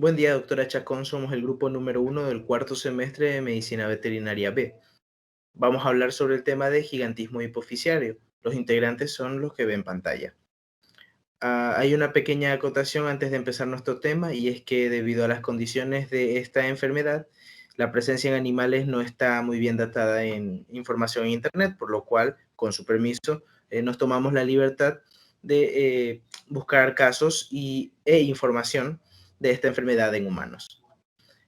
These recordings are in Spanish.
Buen día, doctora Chacón. Somos el grupo número 1 del cuarto semestre de Medicina Veterinaria B. Vamos a hablar sobre el tema de gigantismo hipoficiario. Los integrantes son los que ven pantalla. Hay una pequeña acotación antes de empezar nuestro tema y es que debido a las condiciones de esta enfermedad, la presencia en animales no está muy bien datada en información en Internet, por lo cual, con su permiso, nos tomamos la libertad de buscar casos e información de esta enfermedad en humanos.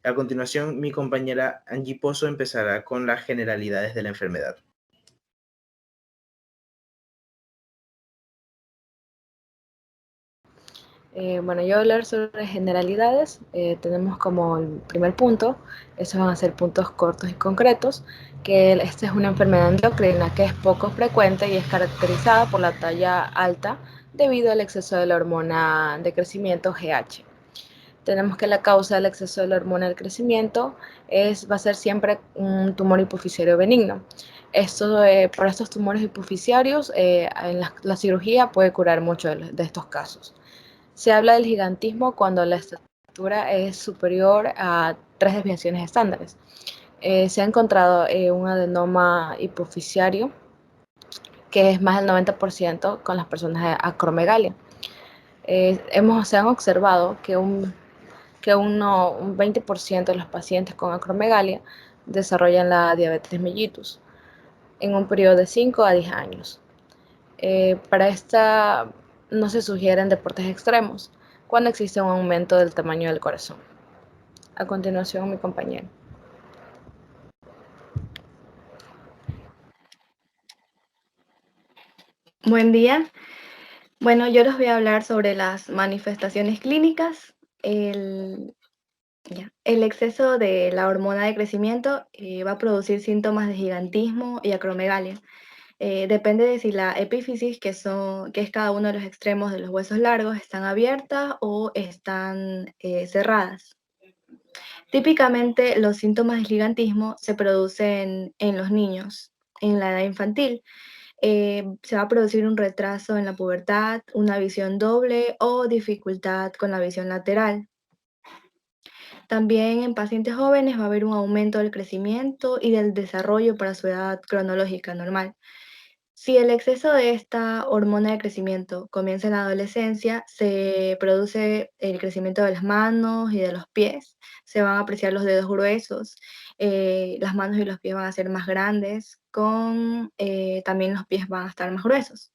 A continuación, mi compañera Angie Pozo empezará con las generalidades de la enfermedad. Bueno, yo voy a hablar sobre generalidades. Tenemos como el primer punto, esos van a ser puntos cortos y concretos, que esta es una enfermedad endocrina que es poco frecuente y es caracterizada por la talla alta debido al exceso de la hormona de crecimiento GH. Tenemos que la causa del exceso de la hormona del crecimiento va a ser siempre un tumor hipoficiario benigno. Para estos tumores hipoficiarios, la cirugía puede curar muchos de estos casos. Se habla del gigantismo cuando la estatura es superior a 3 desviaciones estándares. Se ha encontrado un adenoma hipoficiario que es más del 90% con las personas de acromegalia. Se han observado que un 20% de los pacientes con acromegalia desarrollan la diabetes mellitus en un periodo de 5 a 10 años. Para esta no se sugieren deportes extremos cuando existe un aumento del tamaño del corazón. A continuación, mi compañero. Buen día. Bueno, yo les voy a hablar sobre las manifestaciones clínicas. El exceso de la hormona de crecimiento va a producir síntomas de gigantismo y acromegalia. Depende de si la epífisis, que es cada uno de los extremos de los huesos largos, están abiertas o están cerradas. Típicamente los síntomas de gigantismo se producen en los niños, en la edad infantil. Se va a producir un retraso en la pubertad, una visión doble o dificultad con la visión lateral. También en pacientes jóvenes va a haber un aumento del crecimiento y del desarrollo para su edad cronológica normal. Si el exceso de esta hormona de crecimiento comienza en la adolescencia, se produce el crecimiento de las manos y de los pies, se van a apreciar los dedos gruesos, las manos y los pies van a ser más grandes, también los pies van a estar más gruesos.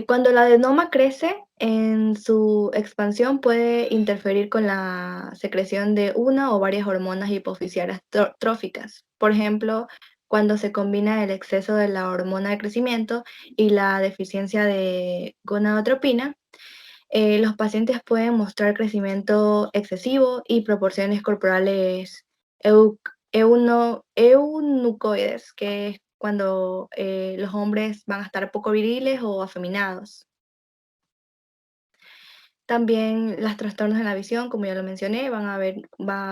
Cuando el adenoma crece, en su expansión puede interferir con la secreción de una o varias hormonas hipoficiarias tróficas. Por ejemplo, cuando se combina el exceso de la hormona de crecimiento y la deficiencia de gonadotropina, los pacientes pueden mostrar crecimiento excesivo y proporciones corporales eunucoides, que es cuando los hombres van a estar poco viriles o afeminados. También los trastornos de la visión, como ya lo mencioné, va a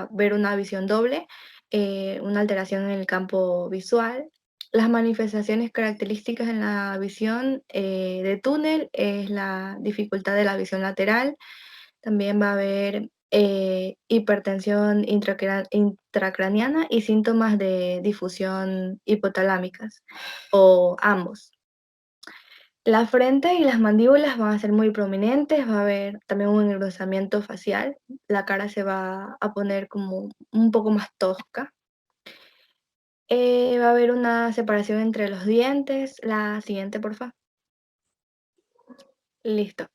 haber una visión doble, una alteración en el campo visual. Las manifestaciones características en la visión de túnel es la dificultad de la visión lateral. También va a haber hipertensión intracraniana y síntomas de difusión hipotalámicas, o ambos. La frente y las mandíbulas van a ser muy prominentes, va a haber también un engrosamiento facial, la cara se va a poner como un poco más tosca. Va a haber una separación entre los dientes. La siguiente, por favor. Listo.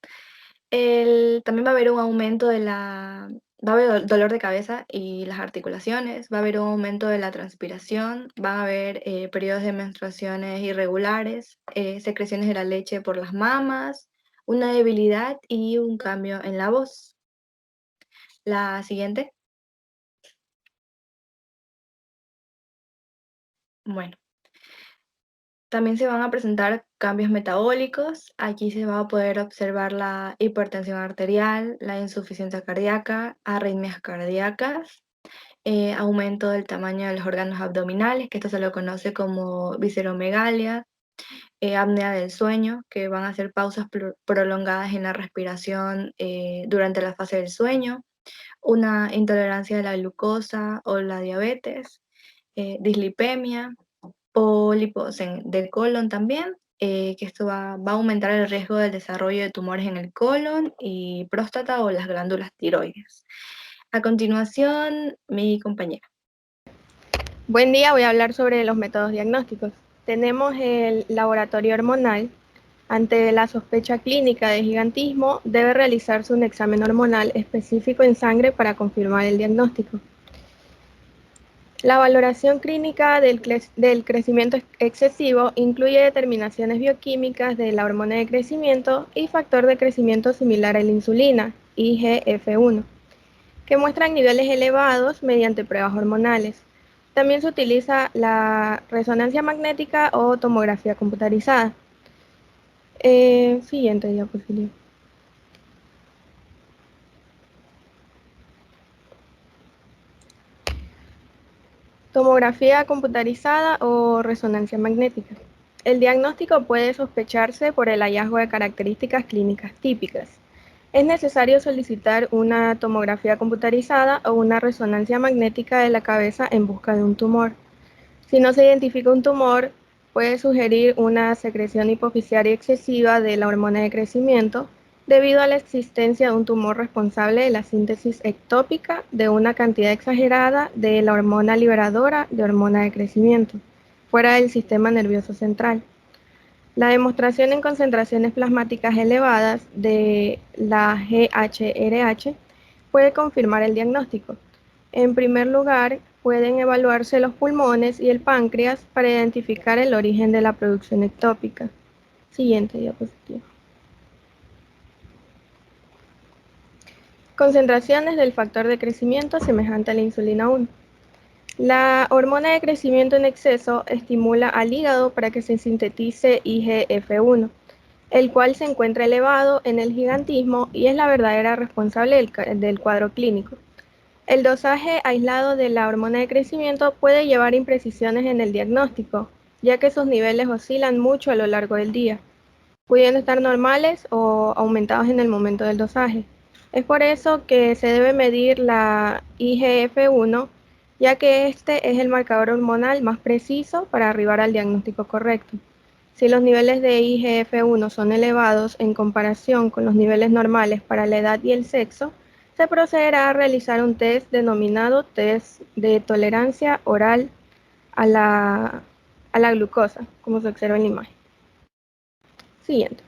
También va a haber un aumento va a haber dolor de cabeza y las articulaciones, va a haber un aumento de la transpiración, van a haber periodos de menstruaciones irregulares, secreciones de la leche por las mamas, una debilidad y un cambio en la voz. La siguiente. Bueno, también se van a presentar cambios metabólicos. Aquí se va a poder observar la hipertensión arterial, la insuficiencia cardíaca, arritmias cardíacas, aumento del tamaño de los órganos abdominales, que esto se lo conoce como visceromegalia, apnea del sueño, que van a ser pausas prolongadas en la respiración durante la fase del sueño, una intolerancia de la glucosa o la diabetes, dislipemia, pólipos del colon también, que esto va a aumentar el riesgo del desarrollo de tumores en el colon y próstata o las glándulas tiroides. A continuación, mi compañera. Buen día, voy a hablar sobre los métodos diagnósticos. Tenemos el laboratorio hormonal. Ante la sospecha clínica de gigantismo, debe realizarse un examen hormonal específico en sangre para confirmar el diagnóstico. La valoración clínica del crecimiento excesivo incluye determinaciones bioquímicas de la hormona de crecimiento y factor de crecimiento similar a la insulina, IGF-1, que muestran niveles elevados mediante pruebas hormonales. También se utiliza la resonancia magnética o tomografía computarizada. Siguiente diapositiva. Tomografía computarizada o resonancia magnética. El diagnóstico puede sospecharse por el hallazgo de características clínicas típicas. Es necesario solicitar una tomografía computarizada o una resonancia magnética de la cabeza en busca de un tumor. Si no se identifica un tumor, puede sugerir una secreción hipoficiaria excesiva de la hormona de crecimiento debido a la existencia de un tumor responsable de la síntesis ectópica de una cantidad exagerada de la hormona liberadora de hormona de crecimiento, fuera del sistema nervioso central. La demostración en concentraciones plasmáticas elevadas de la GHRH puede confirmar el diagnóstico. En primer lugar, pueden evaluarse los pulmones y el páncreas para identificar el origen de la producción ectópica. Siguiente diapositiva. Concentraciones del factor de crecimiento semejante a la insulina 1. La hormona de crecimiento en exceso estimula al hígado para que se sintetice IGF-1, el cual se encuentra elevado en el gigantismo y es la verdadera responsable del cuadro clínico. El dosaje aislado de la hormona de crecimiento puede llevar imprecisiones en el diagnóstico, ya que sus niveles oscilan mucho a lo largo del día, pudiendo estar normales o aumentados en el momento del dosaje. Es por eso que se debe medir la IGF-1, ya que este es el marcador hormonal más preciso para arribar al diagnóstico correcto. Si los niveles de IGF-1 son elevados en comparación con los niveles normales para la edad y el sexo, se procederá a realizar un test denominado test de tolerancia oral a la glucosa, como se observa en la imagen. Siguiente.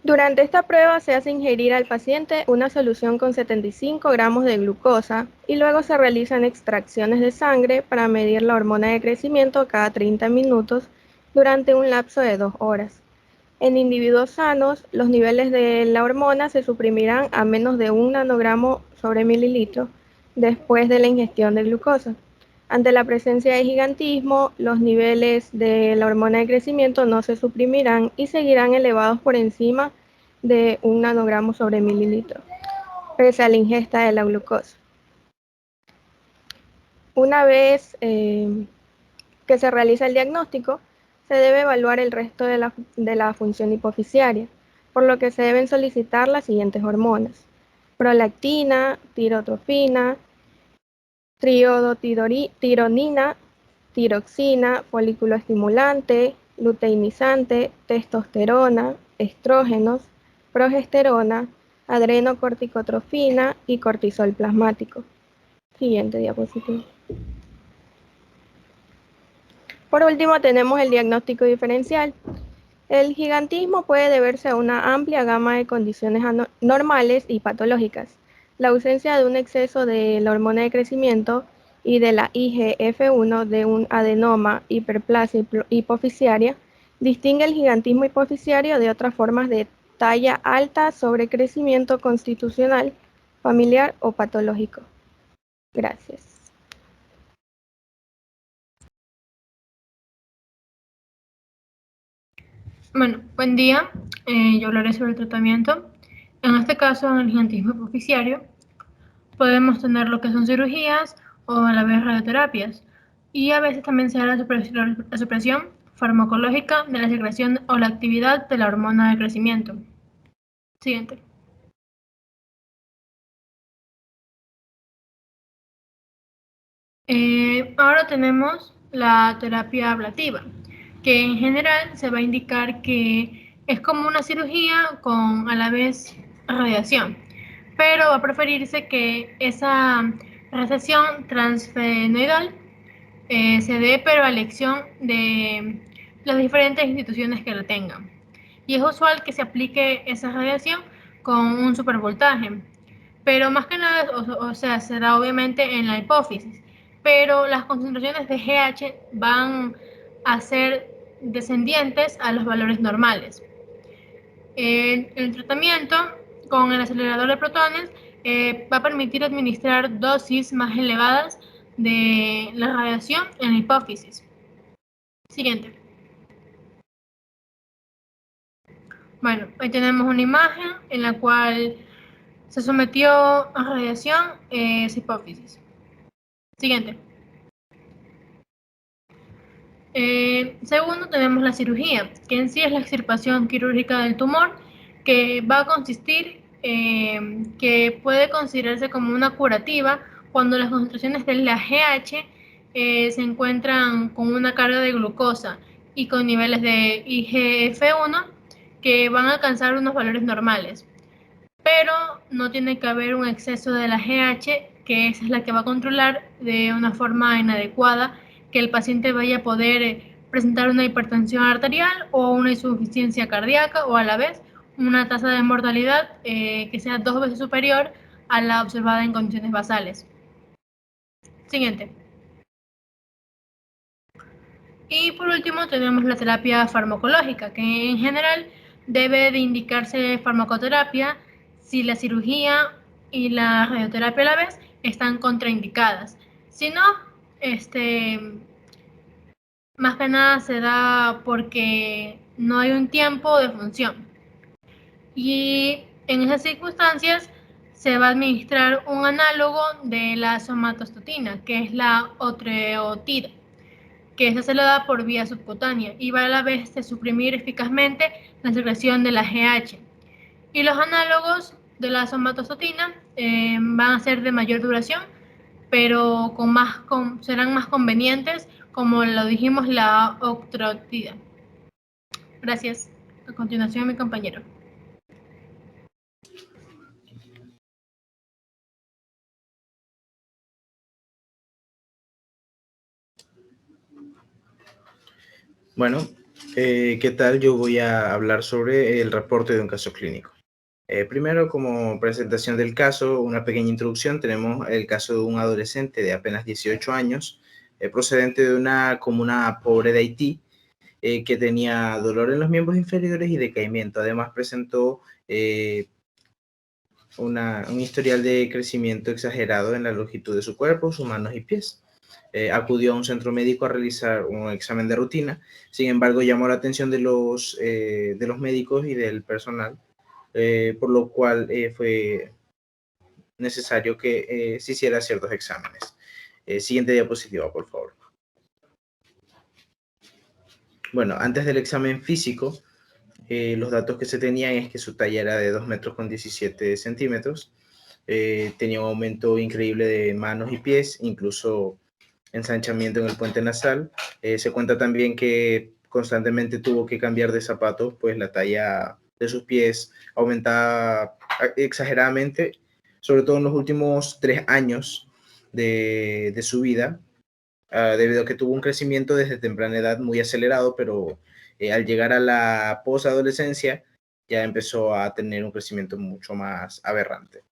Durante esta prueba se hace ingerir al paciente una solución con 75 gramos de glucosa y luego se realizan extracciones de sangre para medir la hormona de crecimiento cada 30 minutos durante un lapso de 2 horas. En individuos sanos, los niveles de la hormona se suprimirán a menos de 1 nanogramo sobre mililitro después de la ingestión de glucosa. Ante la presencia de gigantismo, los niveles de la hormona de crecimiento no se suprimirán y seguirán elevados por encima de 1 nanogramo sobre mililitro, pese a la ingesta de la glucosa. Una vez que se realiza el diagnóstico, se debe evaluar el resto de la función hipoficiaria, por lo que se deben solicitar las siguientes hormonas: prolactina, tirotropina, triodotironina, tiroxina, folículo estimulante, luteinizante, testosterona, estrógenos, progesterona, adrenocorticotrofina y cortisol plasmático. Siguiente diapositiva. Por último, tenemos el diagnóstico diferencial. El gigantismo puede deberse a una amplia gama de condiciones normales y patológicas. La ausencia de un exceso de la hormona de crecimiento y de la IGF-1 de un adenoma, hiperplasia hipoficiaria distingue el gigantismo hipoficiario de otras formas de talla alta, sobrecrecimiento constitucional, familiar o patológico. Gracias. Bueno, buen día. Yo hablaré sobre el tratamiento. En este caso, en el gigantismo hipoficiario, podemos tener lo que son cirugías o a la vez radioterapias. y a veces también se da la supresión farmacológica de la secreción o la actividad de la hormona de crecimiento. Siguiente. Ahora tenemos la terapia ablativa, que en general se va a indicar que es como una cirugía con a la vez radiación, pero va a preferirse que esa radiación transfenoidal se dé pero a elección de las diferentes instituciones que la tengan. Y es usual que se aplique esa radiación con un supervoltaje, pero más que nada, o sea, será obviamente en la hipófisis, pero las concentraciones de GH van a ser descendientes a los valores normales. El tratamiento con el acelerador de protones va a permitir administrar dosis más elevadas de la radiación en la hipófisis. Siguiente. Bueno, ahí tenemos una imagen en la cual se sometió a radiación esa hipófisis. Siguiente. Segundo, tenemos la cirugía, que en sí es la extirpación quirúrgica del tumor, que va a consistir que puede considerarse como una curativa cuando las concentraciones de la GH se encuentran con una carga de glucosa y con niveles de IGF-1 que van a alcanzar unos valores normales. Pero no tiene que haber un exceso de la GH, que esa es la que va a controlar de una forma inadecuada que el paciente vaya a poder presentar una hipertensión arterial o una insuficiencia cardíaca o a la vez una tasa de mortalidad que sea 2 veces superior a la observada en condiciones basales. Siguiente. Y por último tenemos la terapia farmacológica, que en general debe de indicarse farmacoterapia si la cirugía y la radioterapia a la vez están contraindicadas. Si no, más que nada se da porque no hay un tiempo de función. Y en esas circunstancias se va a administrar un análogo de la somatostatina, que es la otreotida, que esta se le da por vía subcutánea y va a la vez de suprimir eficazmente la secreción de la GH. Y los análogos de la somatostatina van a ser de mayor duración, pero serán más convenientes, como lo dijimos, la octreotida. Gracias. A continuación, mi compañero. Bueno, ¿qué tal? Yo voy a hablar sobre el reporte de un caso clínico. Primero, como presentación del caso, una pequeña introducción. Tenemos el caso de un adolescente de apenas 18 años, procedente de una comuna pobre de Haití, que tenía dolor en los miembros inferiores y decaimiento. Además, presentó un historial de crecimiento exagerado en la longitud de su cuerpo, sus manos y pies. Acudió a un centro médico a realizar un examen de rutina. Sin embargo, llamó la atención de los médicos y del personal, por lo cual fue necesario que se hiciera ciertos exámenes. Siguiente diapositiva, por favor. Bueno, antes del examen físico, los datos que se tenían es que su talla era de 2 metros con 17 centímetros. Tenía un aumento increíble de manos y pies, incluso ensanchamiento en el puente nasal. Se cuenta también que constantemente tuvo que cambiar de zapatos, pues la talla de sus pies aumentaba exageradamente, sobre todo en los últimos 3 años de su vida, debido a que tuvo un crecimiento desde temprana edad muy acelerado, pero al llegar a la posadolescencia ya empezó a tener un crecimiento mucho más aberrante.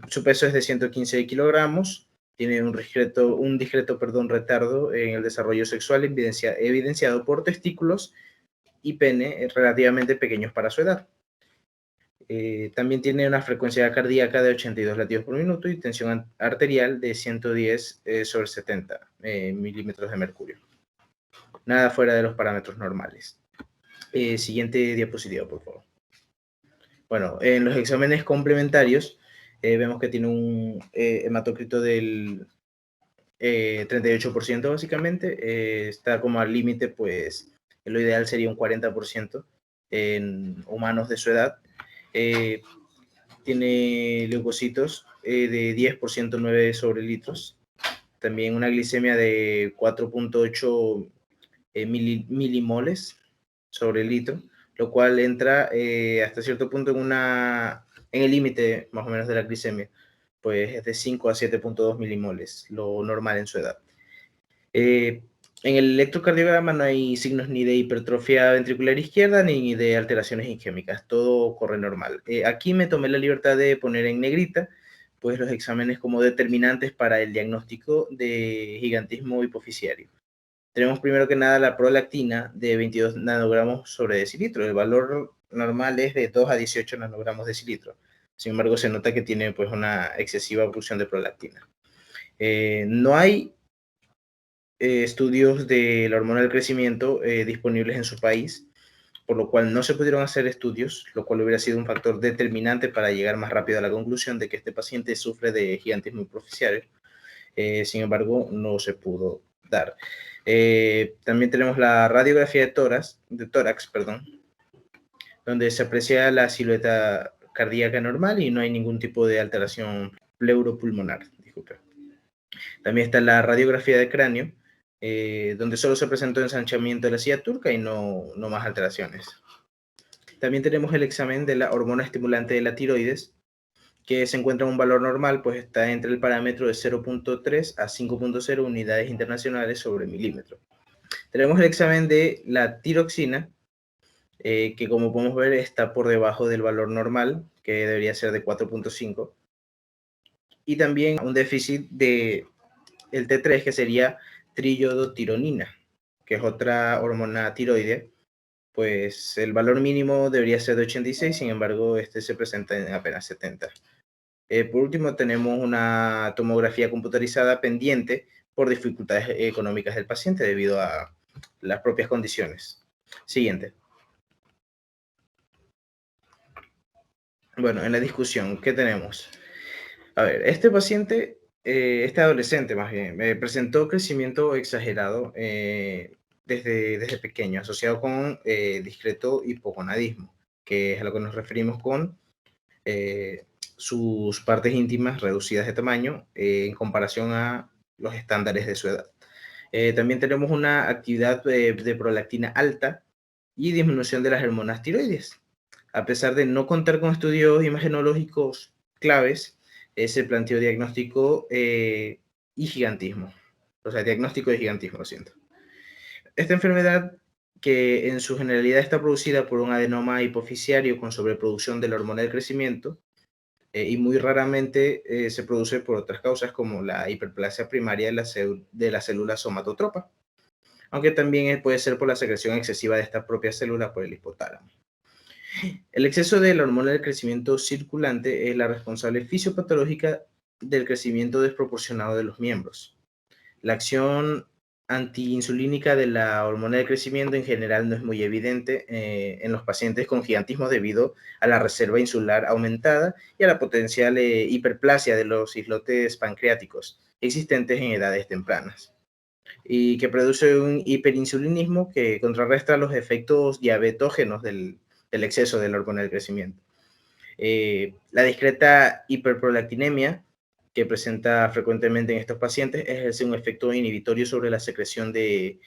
Su peso es de 115 kilogramos, tiene un discreto retardo en el desarrollo sexual evidenciado por testículos y pene relativamente pequeños para su edad. También tiene una frecuencia cardíaca de 82 latidos por minuto y tensión arterial de 110 sobre 70 milímetros de mercurio. Nada fuera de los parámetros normales. Siguiente diapositiva, por favor. Bueno, en los exámenes complementarios vemos que tiene un hematocrito del 38% básicamente. Está como al límite, pues lo ideal sería un 40% en humanos de su edad. Tiene leucocitos de 10% 9 sobre litros. También una glicemia de 4.8 milimoles sobre litro, lo cual entra hasta cierto punto en el límite más o menos de la glicemia, pues es de 5 a 7.2 milimoles, lo normal en su edad. En el electrocardiograma no hay signos ni de hipertrofia ventricular izquierda ni de alteraciones isquémicas, todo corre normal. Aquí me tomé la libertad de poner en negrita pues los exámenes como determinantes para el diagnóstico de gigantismo hipofisiario. Tenemos primero que nada la prolactina de 22 nanogramos sobre decilitro. El valor normal es de 2 a 18 nanogramos decilitro. Sin embargo, se nota que tiene pues una excesiva producción de prolactina. No hay estudios de la hormona del crecimiento disponibles en su país, por lo cual no se pudieron hacer estudios, lo cual hubiera sido un factor determinante para llegar más rápido a la conclusión de que este paciente sufre de gigantismo hipofisiario. Sin embargo, no se pudo dar. También tenemos la radiografía de tórax, donde se aprecia la silueta cardíaca normal y no hay ningún tipo de alteración pleuropulmonar. Disculpe. También está la radiografía de cráneo, donde solo se presentó ensanchamiento de la silla turca y no más alteraciones. También tenemos el examen de la hormona estimulante de la tiroides, que se encuentra en un valor normal, pues está entre el parámetro de 0.3 a 5.0 unidades internacionales sobre milímetro. Tenemos el examen de la tiroxina, que como podemos ver está por debajo del valor normal, que debería ser de 4.5. Y también un déficit de el T3, que sería triiodotironina, que es otra hormona tiroidea. Pues el valor mínimo debería ser de 86, sin embargo, este se presenta en apenas 70. Por último, tenemos una tomografía computarizada pendiente por dificultades económicas del paciente debido a las propias condiciones. Siguiente. Bueno, en la discusión, ¿qué tenemos? A ver, este paciente, este adolescente más bien, presentó crecimiento exagerado desde pequeño, asociado con discreto hipogonadismo, que es a lo que nos referimos con sus partes íntimas reducidas de tamaño en comparación a los estándares de su edad. También tenemos una actividad de prolactina alta y disminución de las hormonas tiroides. A pesar de no contar con estudios imagenológicos claves, se planteó diagnóstico y gigantismo. O sea, diagnóstico de gigantismo, lo siento. Esta enfermedad, que en su generalidad está producida por un adenoma hipofisiario con sobreproducción de la hormona del crecimiento, y muy raramente se produce por otras causas como la hiperplasia primaria de la célula somatotropa, aunque también puede ser por la secreción excesiva de esta propia célula por el hipotálamo. El exceso de la hormona del crecimiento circulante es la responsable fisiopatológica del crecimiento desproporcionado de los miembros. La acción antiinsulínica de la hormona del crecimiento en general no es muy evidente en los pacientes con gigantismo debido a la reserva insular aumentada y a la potencial hiperplasia de los islotes pancreáticos existentes en edades tempranas, y que produce un hiperinsulinismo que contrarresta los efectos diabetógenos del exceso de la hormona del crecimiento. La discreta hiperprolactinemia que presenta frecuentemente en estos pacientes ejerce un efecto inhibitorio sobre la secreción de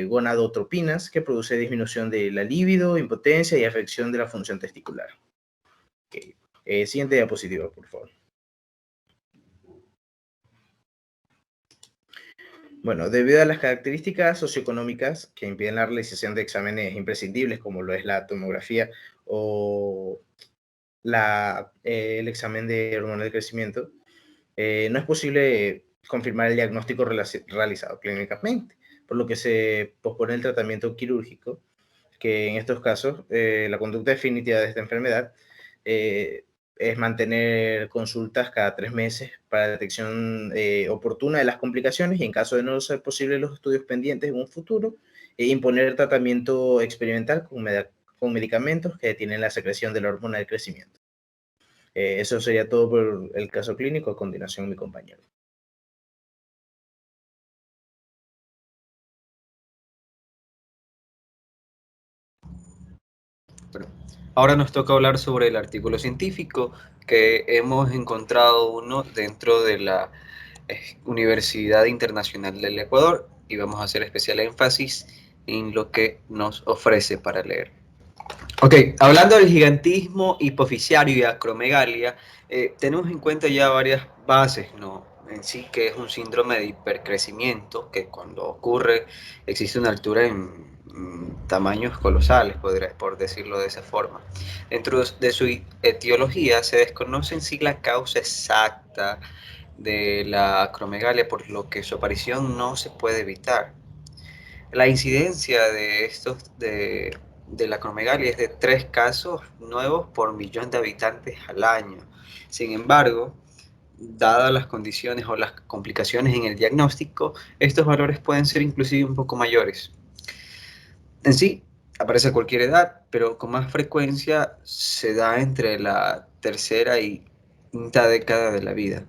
gonadotropinas, que produce disminución de la libido, impotencia y afección de la función testicular. Okay. Siguiente diapositiva, por favor. Bueno, debido a las características socioeconómicas que impiden la realización de exámenes imprescindibles, como lo es la tomografía o el examen de hormona del crecimiento, no es posible confirmar el diagnóstico realizado clínicamente, por lo que se pospone el tratamiento quirúrgico, que en estos casos la conducta definitiva de esta enfermedad es mantener consultas cada 3 meses para detección oportuna de las complicaciones y, en caso de no ser posible los estudios pendientes en un futuro, imponer tratamiento experimental con medicamentos que detienen la secreción de la hormona del crecimiento. Eso sería todo por el caso clínico. A continuación, mi compañero. Bueno, ahora nos toca hablar sobre el artículo científico, que hemos encontrado uno dentro de la Universidad Internacional del Ecuador, y vamos a hacer especial énfasis en lo que nos ofrece para leer. Ok, hablando del gigantismo hipoficiario y acromegalia, tenemos en cuenta ya varias bases, ¿no? En sí, que es un síndrome de hipercrecimiento, que cuando ocurre existe una altura en tamaños colosales, por decirlo de esa forma. Dentro de su etiología se desconoce en sí la causa exacta de la acromegalia, por lo que su aparición no se puede evitar. La incidencia de la acromegalia es de 3 casos nuevos por millón de habitantes al año. Sin embargo, dadas las condiciones o las complicaciones en el diagnóstico, estos valores pueden ser inclusive un poco mayores. En sí, aparece a cualquier edad, pero con más frecuencia se da entre la tercera y quinta década de la vida.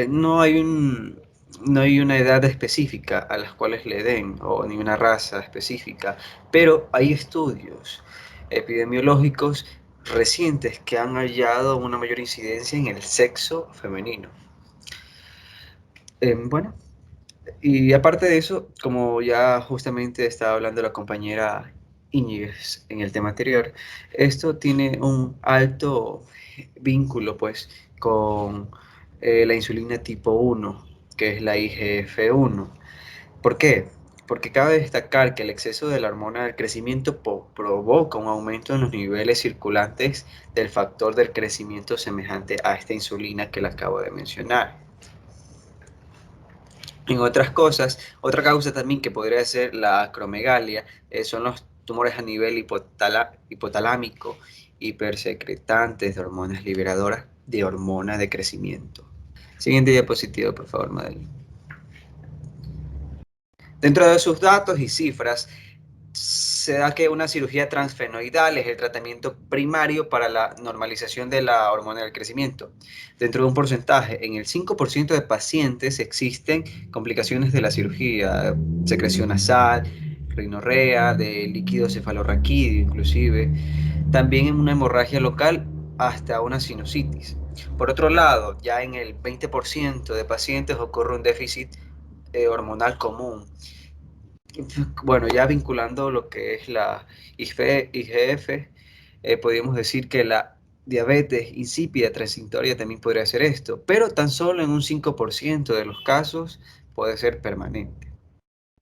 No hay una edad específica a las cuales le den, o ni una raza específica, pero hay estudios epidemiológicos recientes que han hallado una mayor incidencia en el sexo femenino. Bueno, y aparte de eso, como ya justamente estaba hablando la compañera Íñiguez en el tema anterior, esto tiene un alto vínculo pues con la insulina tipo 1, que es la IGF-1. ¿Por qué? Porque cabe destacar que el exceso de la hormona del crecimiento provoca un aumento en los niveles circulantes del factor del crecimiento semejante a esta insulina que le acabo de mencionar. En otras cosas, otra causa también que podría ser la acromegalia son los tumores a nivel hipotalámico hipersecretantes de hormonas liberadoras de hormona de crecimiento. Siguiente diapositiva, por favor, Madeline. Dentro de sus datos y cifras, se da que una cirugía transfenoidal es el tratamiento primario para la normalización de la hormona del crecimiento. Dentro de un porcentaje, en el 5% de pacientes existen complicaciones de la cirugía, secreción nasal, rinorrea, de líquido cefalorraquídeo inclusive, también en una hemorragia local hasta una sinusitis. Por otro lado, ya en el 20% de pacientes ocurre un déficit hormonal común. Bueno, ya vinculando lo que es la IGF, podríamos decir que la diabetes insípida transitoria también podría ser esto, pero tan solo en un 5% de los casos puede ser permanente.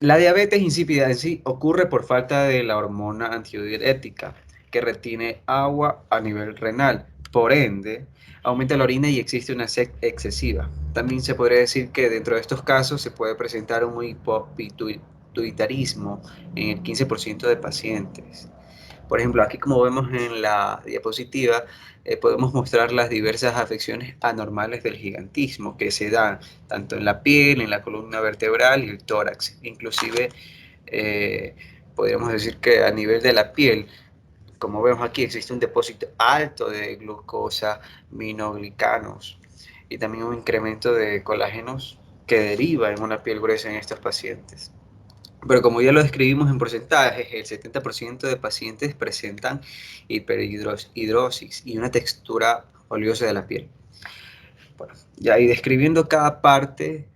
La diabetes insípida en sí ocurre por falta de la hormona antidiurética, que retiene agua a nivel renal. Por ende, aumenta la orina y existe una sed excesiva. También se podría decir que dentro de estos casos se puede presentar un hipopituitarismo en el 15% de pacientes. Por ejemplo, aquí como vemos en la diapositiva, podemos mostrar las diversas afecciones anormales del gigantismo que se dan tanto en la piel, en la columna vertebral y el tórax. Inclusive, podríamos decir que a nivel de la piel, como vemos aquí, existe un depósito alto de glucosa, minoglicanos y también un incremento de colágenos que deriva en una piel gruesa en estos pacientes. Pero como ya lo describimos en porcentajes, el 70% de pacientes presentan hiperhidrosis y una textura oleosa de la piel. Bueno, ya y describiendo cada parte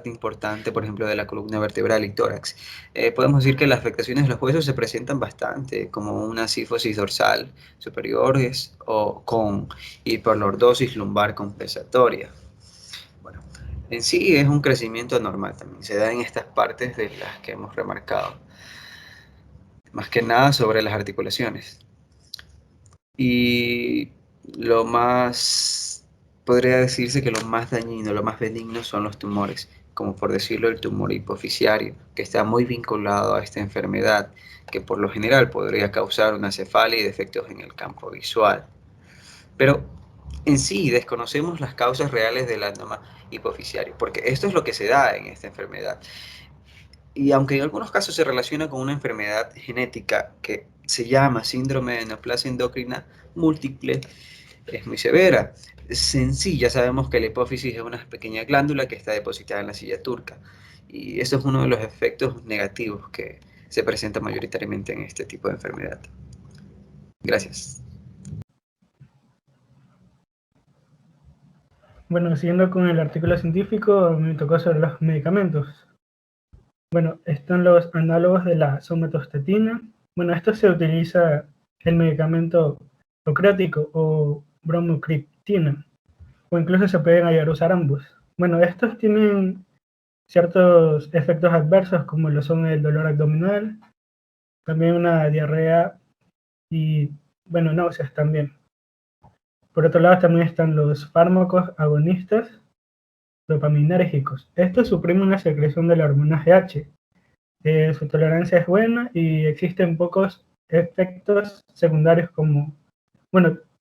importante, por ejemplo, de la columna vertebral y tórax, podemos decir que las afectaciones de los huesos se presentan bastante, como una cifosis dorsal superiores o con hiperlordosis lumbar compensatoria. Bueno, en sí es un crecimiento anormal también, se da en estas partes de las que hemos remarcado, más que nada sobre las articulaciones. Y lo más, podría decirse que lo más dañino, lo más benigno son los tumores, como por decirlo el tumor hipoficiario, que está muy vinculado a esta enfermedad, que por lo general podría causar una cefalia y defectos en el campo visual. Pero en sí desconocemos las causas reales del adenoma hipoficiario, porque esto es lo que se da en esta enfermedad. Y aunque en algunos casos se relaciona con una enfermedad genética que se llama síndrome de neoplasia endocrina múltiple, es muy severa. Sencilla, sabemos que la hipófisis es una pequeña glándula que está depositada en la silla turca. Y eso es uno de los efectos negativos que se presenta mayoritariamente en este tipo de enfermedad. Gracias. Bueno, siguiendo con el artículo científico, me tocó sobre los medicamentos. Bueno, están los análogos de la somatostatina. Bueno, esto se utiliza el medicamento ocrético o bromocriptina, o incluso se pueden hallar usar ambos. Bueno, estos tienen ciertos efectos adversos, como lo son el dolor abdominal, también una diarrea y, bueno, náuseas también. Por otro lado, también están los fármacos agonistas dopaminérgicos. Estos suprimen la secreción de la hormona GH. Su tolerancia es buena y existen pocos efectos secundarios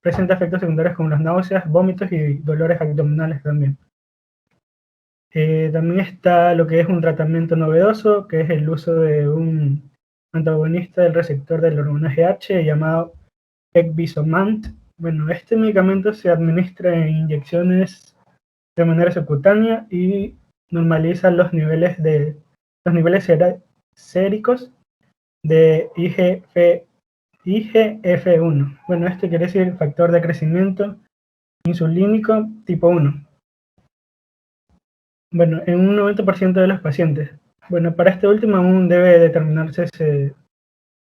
presenta efectos secundarios como las náuseas, vómitos y dolores abdominales también. También está lo que es un tratamiento novedoso, que es el uso de un antagonista del receptor de la hormona GH llamado Ecvisomant. Bueno, este medicamento se administra en inyecciones de manera subcutánea y normaliza los niveles séricos de IGF-1. Bueno, esto quiere decir factor de crecimiento insulínico tipo 1. Bueno, en un 90% de los pacientes. Bueno, para este último aún debe determinarse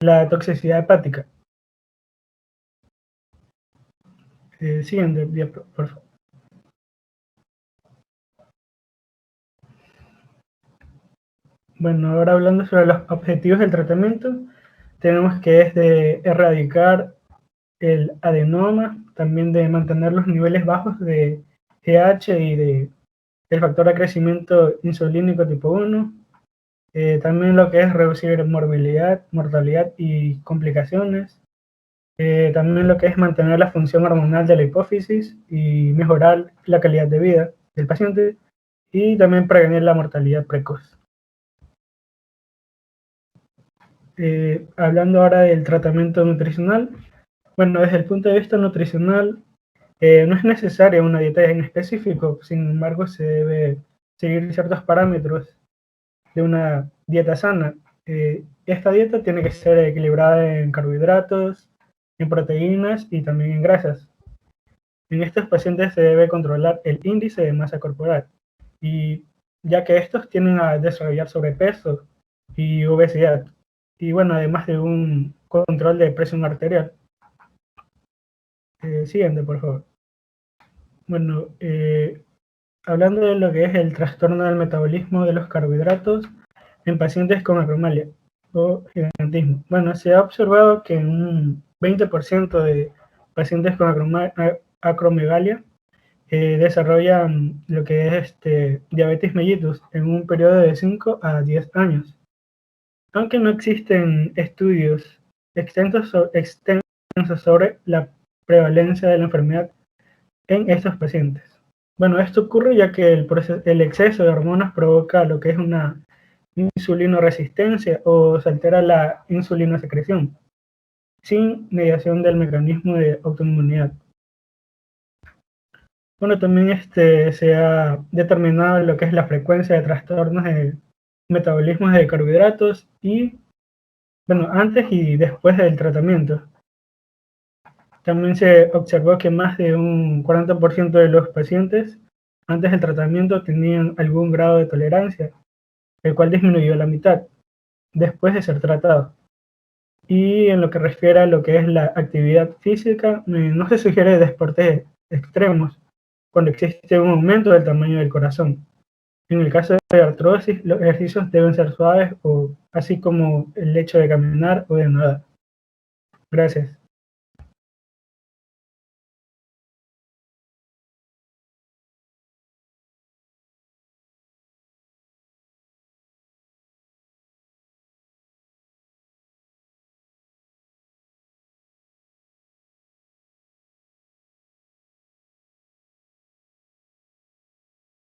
la toxicidad hepática. Siguiente, por favor. Bueno, ahora hablando sobre los objetivos del tratamiento, tenemos que es de erradicar el adenoma, también de mantener los niveles bajos de GH y del factor de crecimiento insulínico tipo 1, también lo que es reducir mortalidad y complicaciones, también lo que es mantener la función hormonal de la hipófisis y mejorar la calidad de vida del paciente, y también prevenir la mortalidad precoz. Hablando ahora del tratamiento nutricional, bueno, desde el punto de vista nutricional, no es necesaria una dieta en específico, sin embargo, se debe seguir ciertos parámetros de una dieta sana. Esta dieta tiene que ser equilibrada en carbohidratos, en proteínas y también en grasas. En estos pacientes se debe controlar el índice de masa corporal, y ya que estos tienden a desarrollar sobrepeso y obesidad, y bueno, además de un control de presión arterial. Siguiente, por favor. Bueno, hablando de lo que es el trastorno del metabolismo de los carbohidratos en pacientes con acromegalia o gigantismo. Bueno, se ha observado que en un 20% de pacientes con acromegalia desarrollan lo que es diabetes mellitus en un periodo de 5 a 10 años. Aunque no existen estudios extensos sobre la prevalencia de la enfermedad en estos pacientes. Bueno, esto ocurre ya que el exceso de hormonas provoca lo que es una insulinoresistencia o se altera la insulinosecreción sin mediación del mecanismo de autoinmunidad. Bueno, también se ha determinado lo que es la frecuencia de trastornos de metabolismos de carbohidratos y, bueno, antes y después del tratamiento. También se observó que más de un 40% de los pacientes antes del tratamiento tenían algún grado de tolerancia, el cual disminuyó a la mitad después de ser tratado. Y en lo que refiere a lo que es la actividad física, no se sugiere deportes extremos cuando existe un aumento del tamaño del corazón. En el caso de artrosis, los ejercicios deben ser suaves, así como el hecho de caminar o de nadar. Gracias.